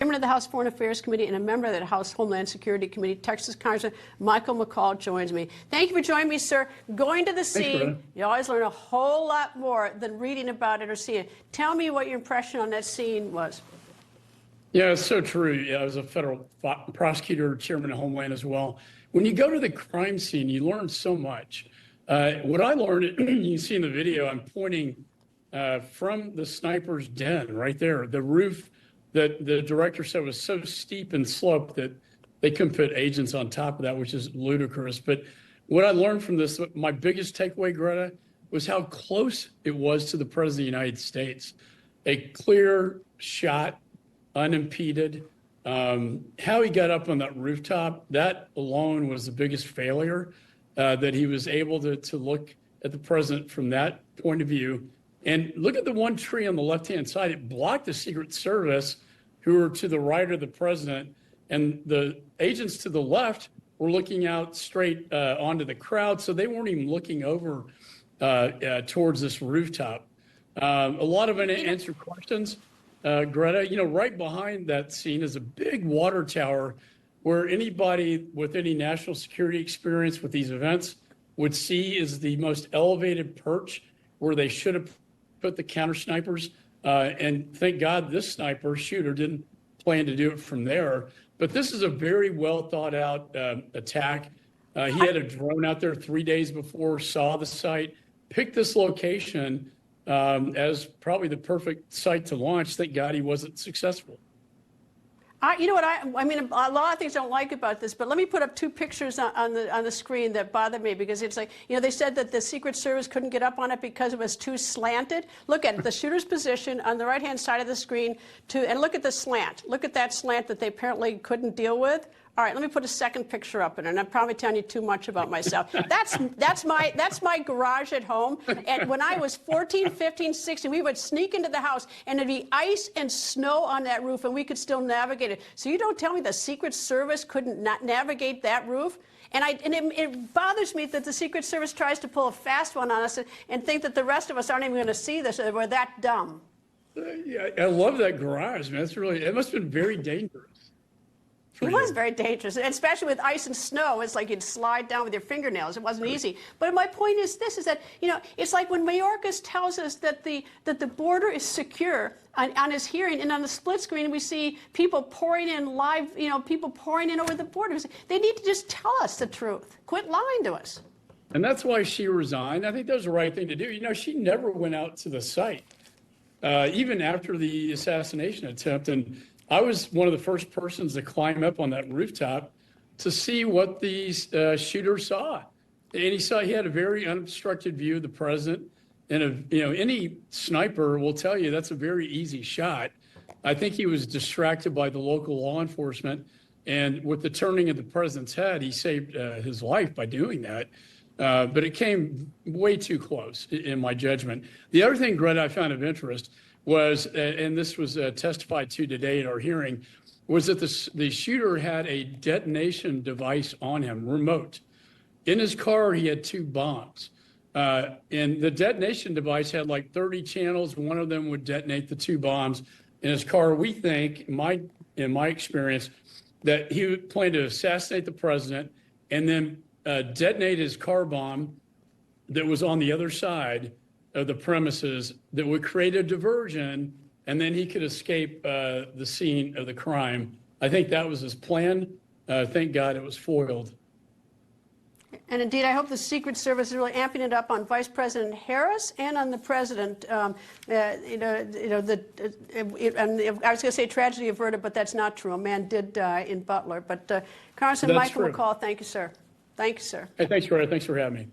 Chairman of the House Foreign Affairs Committee and a member of the House Homeland Security Committee, Texas Congressman McCaul joins me. Thank you for joining me, sir. Going to the scene, you always learn a whole lot more than reading about it or seeing it. Tell me what your impression on that scene was. Yeah, it's so true. Yeah, I was a federal prosecutor, chairman of Homeland as well. When you go to the crime scene, you learn so much. What I learned, you see in the video, I'm pointing from the sniper's den right there, the roof that the director said was so steep and sloped that they couldn't put agents on top of that, which is ludicrous. But what I learned from this, my biggest takeaway, Greta, was how close it was to the President of the United States. A clear shot, unimpeded. How he got up on that rooftop, that alone was the biggest failure, that he was able to look at the president from that point of view. And look at the one tree on the left-hand side. It blocked the Secret Service, who were to the right of the president. And the agents to the left were looking out straight onto the crowd. So they weren't even looking over towards this rooftop. A lot of unanswered questions. Greta, you know, right behind that scene is a big water tower where anybody with any national security experience with these events would see is the most elevated perch where they should have put the counter snipers. And thank God this sniper shooter didn't plan to do it from there. But this is a very well thought out attack. He had a drone out there 3 days before, saw the site, picked this location as probably the perfect site to launch. Thank God he wasn't successful. You know what, I mean, a lot of things I don't like about this, but let me put up two pictures on the screen that bother me, because it's like, you know, they said that the Secret Service couldn't get up on it because it was too slanted. Look at it, the shooter's position on the right-hand side of the screen, and look at the slant. Look at that slant that they apparently couldn't deal with. All right, let me put a second picture up in it, and I'm probably telling you too much about myself. That's my garage at home. And when I was 14, 15, 16, we would sneak into the house, and there'd be ice and snow on that roof, and we could still navigate it. So you don't tell me the Secret Service couldn't navigate that roof? And it bothers me that the Secret Service tries to pull a fast one on us and think that the rest of us aren't even going to see this, or we're that dumb. Yeah, I love that garage, man. It must have been very dangerous. It was very dangerous, and especially with ice and snow. It's like you'd slide down with your fingernails. It wasn't easy. But my point is this, is that, you know, it's like when Mayorkas tells us that the border is secure on his hearing, and on the split screen we see people pouring in live, you know, people pouring in over the border. They need to just tell us the truth. Quit lying to us. And that's why she resigned. I think that was the right thing to do. You know, she never went out to the site, even after the assassination attempt. And I was one of the first persons to climb up on that rooftop to see what the shooter saw. And he had a very unobstructed view of the president. And you know, any sniper will tell you that's a very easy shot. I think he was distracted by the local law enforcement. And with the turning of the president's head, he saved his life by doing that. But it came way too close, in my judgment. The other thing, Greta, I found of interest was, and this was testified to today in our hearing, was that the shooter had a detonation device on him, remote. In his car, he had 2 bombs. And the detonation device had like 30 channels. One of them would detonate the 2 bombs. In his car, we think, in my experience, that he would plan to assassinate the president and then detonate his car bomb that was on the other side of the premises that would create a diversion, and then he could escape the scene of the crime. I think that was his plan. Thank God it was foiled. And indeed, I hope the Secret Service is really amping it up on Vice President Harris and on the president. I was going to say tragedy averted, but that's not true. A man did die in Butler. But Congressman Michael McCaul, thank you, sir. Thank you, sir. Hey, thanks, Greta. Thanks for having me.